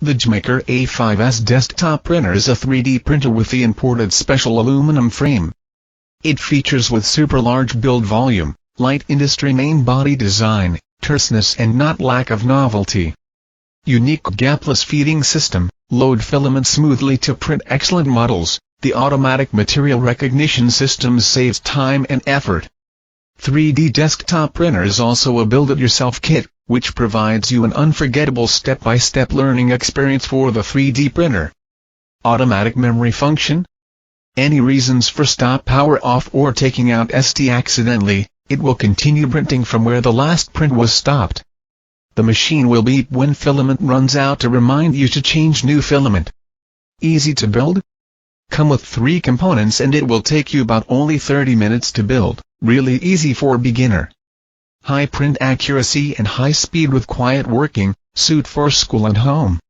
The JGMAKER A5S desktop printer is a 3D printer with the imported special aluminum frame. It features with super large build volume, light industry main body design, terseness and not lack of novelty. Unique gapless feeding system, load filament smoothly to print excellent models. The automatic material recognition system saves time and effort. 3D desktop printer is also a build-it-yourself kit, which provides you an unforgettable step-by-step learning experience for the 3D printer. Automatic memory function? Any reasons for stop power off or taking out SD accidentally, it will continue printing from where the last print was stopped. The machine will beep when filament runs out to remind you to change new filament. Easy to build? Come with 3 components and it will take you about only 30 minutes to build, really easy for a beginner. High print accuracy and high speed with quiet working, suit for school and home.